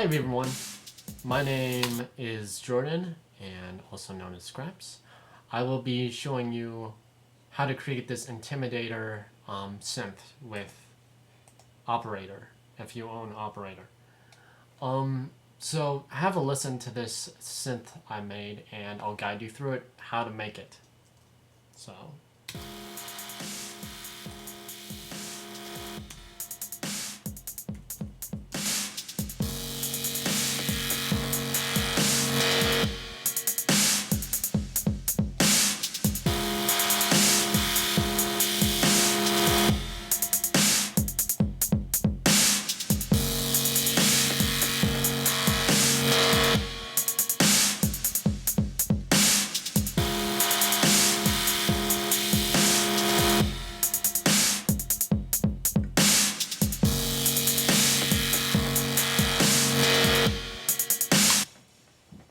everyone, my name is Jordan, and also known as Scraps. I will be showing you how to create this Intimidator synth with Operator, if you own Operator. So have a listen to this synth I made, and I'll guide you through it, how to make it. So...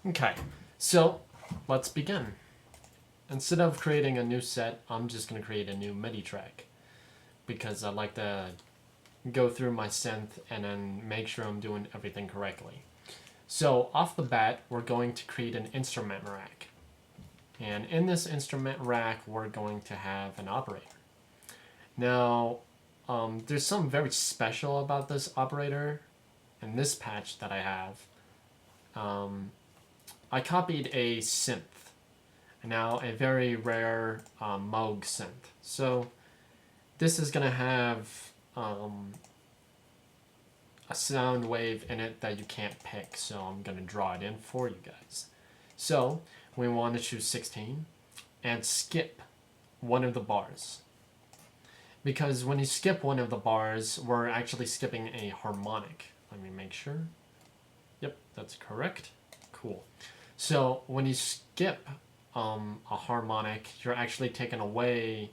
Okay, so let's begin. Instead of creating a new set, I'm just going to create a new MIDI track because I like to go through my synth and then make sure I'm doing everything correctly. So off the bat, we're going to create an instrument rack. And in this instrument rack, we're going to have an operator. Now, there's something very special about this operator in this patch that I have. I copied a synth, now a very rare Moog synth. So this is going to have a sound wave in it that you can't pick, so I'm going to draw it in for you guys. So we want to choose 16 and skip one of the bars. Because when you skip one of the bars, we're actually skipping a harmonic. Let me make sure. Yep, that's correct. Cool. So when you skip a harmonic, you're actually taking away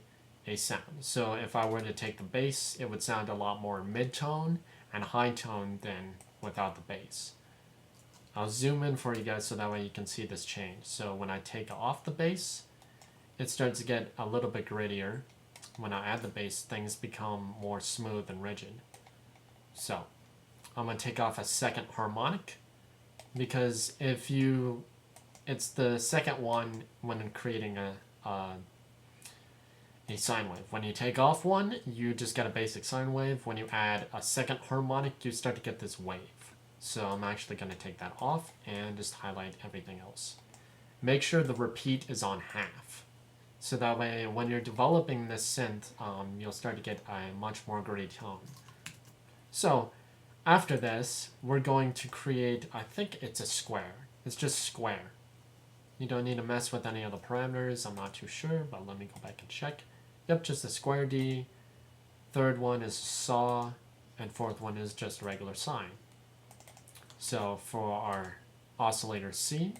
a sound. So if I were to take the bass, it would sound a lot more mid-tone and high-tone than without the bass. I'll zoom in for you guys so that way you can see this change. So when I take off the bass, it starts to get a little bit grittier. When I add the bass, things become more smooth and rigid. So I'm going to take off a second harmonic, because it's the second one when creating a sine wave. When you take off one, you just get a basic sine wave. When you add a second harmonic, you start to get this wave. So I'm actually going to take that off and just highlight everything else. Make sure the repeat is on half. So that way, when you're developing this synth, you'll start to get a much more gritty tone. So after this, we're going to create, I think it's a square. It's just square. You don't need to mess with any of the parameters. I'm not too sure, but let me go back and check. Yep, just a square D. Third one is saw, and fourth one is just regular sine. So for our oscillator C,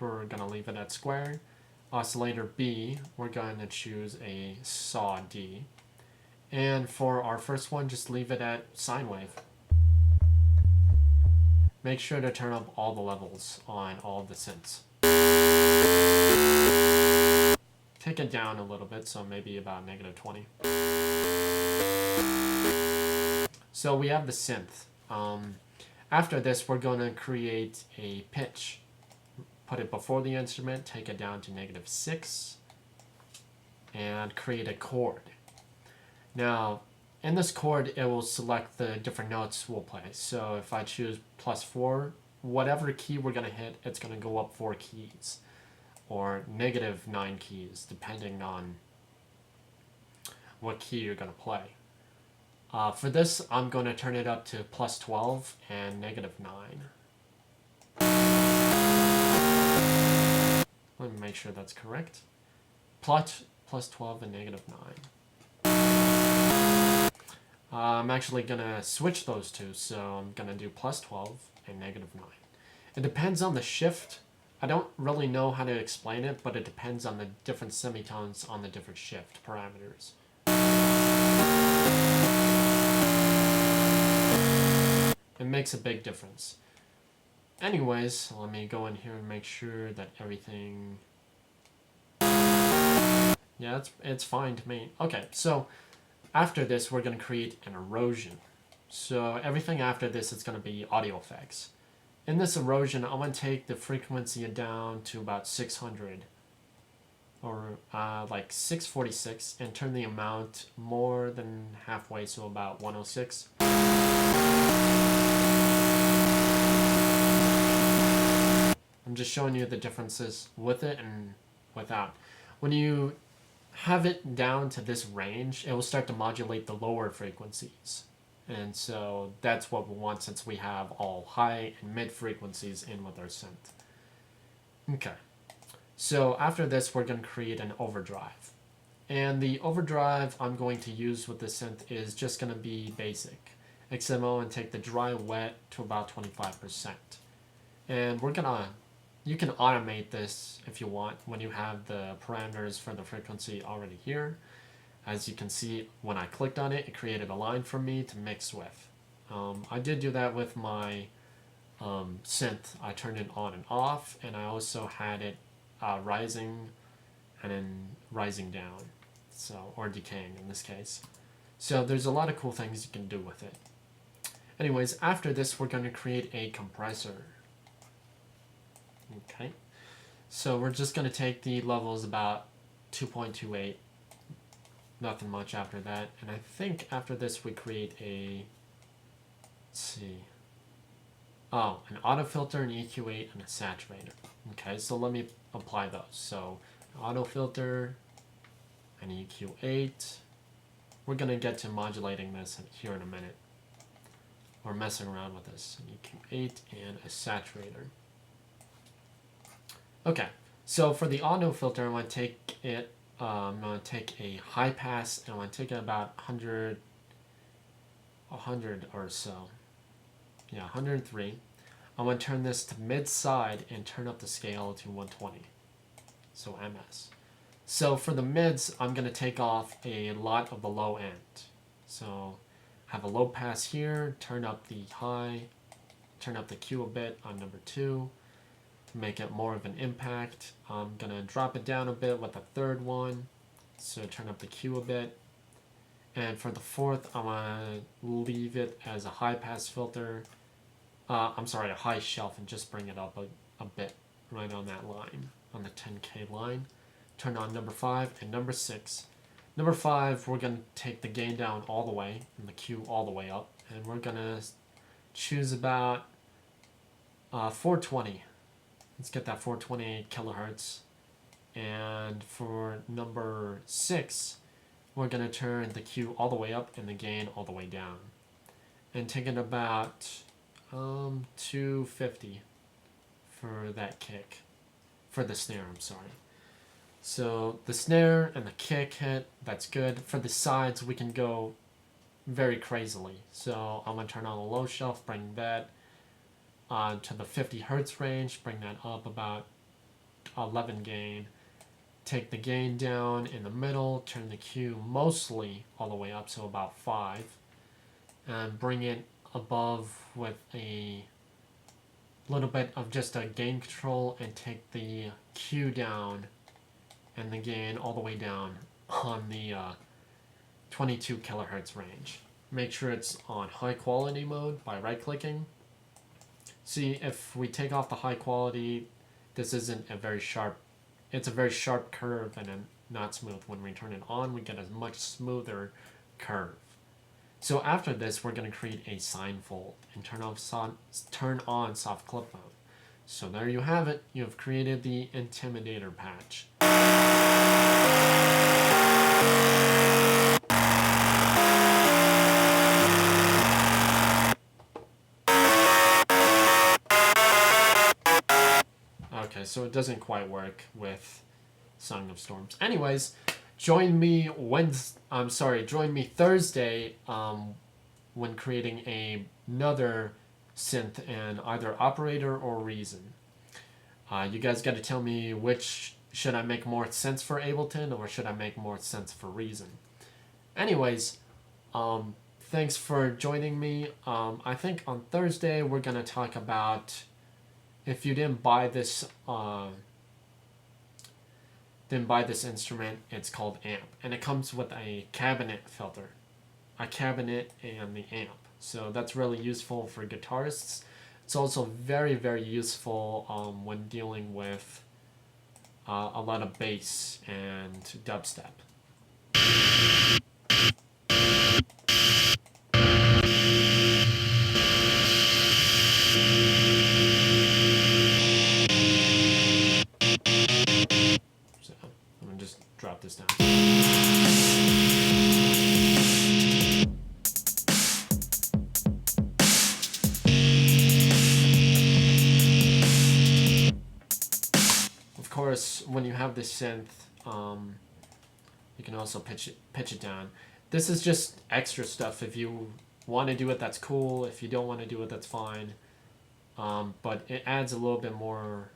we're going to leave it at square. Oscillator B, we're going to choose a saw D. And for our first one, just leave it at sine wave. Make sure to turn up all the levels on all the synths. Take it down a little bit, so maybe about -20. So we have the synth. After this, we're going to create a pitch. Put it before the instrument, take it down to -6, and create a chord. Now, in this chord, it will select the different notes we'll play. So if I choose +4, whatever key we're going to hit, it's going to go up 4 keys. Or -9 keys, depending on what key you're going to play. For this, I'm going to turn it up to +12 and -9. Let me make sure that's correct. +12 and -9. I'm actually going to switch those two, so I'm going to do +12 and -9. It depends on the shift. I don't really know how to explain it, but it depends on the different semitones on the different shift parameters. It makes a big difference. Anyways, let me go in here and make sure that everything... Yeah, it's fine to me. Okay, so after this, we're going to create an erosion. So everything after this is going to be audio effects. in this erosion, I'm going to take the frequency down to about 600 or like 646 and turn the amount more than halfway, so about 106. I'm just showing you the differences with it and without. When you have it down to this range, it will start to modulate the lower frequencies. And so that's what we want, since we have all high and mid frequencies in with our synth. Okay. So after this, we're going to create an overdrive. And the overdrive I'm going to use with the synth is just going to be basic XMO and take the dry wet to about 25%. And we're going to, you can automate this if you want when you have the parameters for the frequency already here. As you can see, when I clicked on it, it created a line for me to mix with. I did do that with my synth. I turned it on and off, and I also had it rising and then rising down, so, or decaying in this case. So there's a lot of cool things you can do with it. Anyways, after this, we're going to create a compressor. Okay, so we're just going to take the levels about 2.28. Nothing much after that. And I think after this we create a, let's see, oh, an auto filter, an EQ8, and a saturator. Okay, so let me apply those. So auto filter, an EQ8. We're going to get to modulating this here in a minute. Or messing around with this. An EQ8 and a saturator. Okay, so for the auto filter, I'm going to take it, I'm going to take a high pass, and I'm going to take it about 100 or so. Yeah, 103. I'm going to turn this to mid-side and turn up the scale to 120. So MS. So for the mids, I'm going to take off a lot of the low end. So have a low pass here, turn up the high, turn up the Q a bit on number 2. Make it more of an impact. I'm going to drop it down a bit with the third one. So turn up the Q a bit. And for the fourth, I'm going to leave it as a high pass filter. I'm sorry, a high shelf, and just bring it up a bit right on that line, on the 10K line. Turn on number 5 and number 6. Number 5, we're going to take the gain down all the way and the Q all the way up. And we're going to choose about 420. Let's get that 420 kilohertz. And for number 6, we're going to turn the Q all the way up and the gain all the way down. And take it about 250 for that kick. For the snare, I'm sorry. So the snare and the kick hit, that's good. For the sides, we can go very crazily. So I'm going to turn on the low shelf, bring that to the 50 hertz range, bring that up about 11 gain. Take the gain down in the middle, turn the Q mostly all the way up, so about 5. And bring it above with a little bit of just a gain control, and take the Q down and the gain all the way down on the 22 kilohertz range. Make sure it's on high quality mode by right clicking. See, if we take off the high quality, this isn't a very sharp, it's a very sharp curve and not smooth. When we turn it on, we get a much smoother curve. So after this, we're going to create a sine fold and turn on soft clip mode. So there you have it. You have created the Intimidator patch. Okay, so it doesn't quite work with Song of Storms. Anyways, join me join me Thursday when creating another synth in either Operator or Reason. You guys got to tell me which should I make more sense for Ableton or should I make more sense for Reason. Anyways, thanks for joining me. I think on Thursday we're gonna talk about, if you didn't buy this instrument, it's called amp, and it comes with a cabinet filter, a cabinet and the amp. So that's really useful for guitarists It's also very, very useful when dealing with a lot of bass and dubstep. So I'm gonna just drop this down. Of course, when you have this synth, you can also pitch it down. This is just extra stuff. If you want to do it, that's cool. If you don't want to do it, that's fine. But it adds a little bit more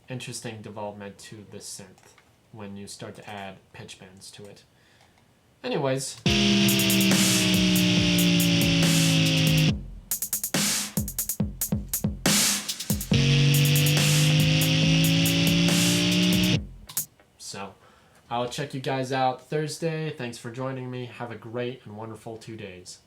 interesting development to this synth when you start to add pitch bends to it. Anyways. So, I'll check you guys out Thursday. Thanks for joining me. Have a great and wonderful 2 days.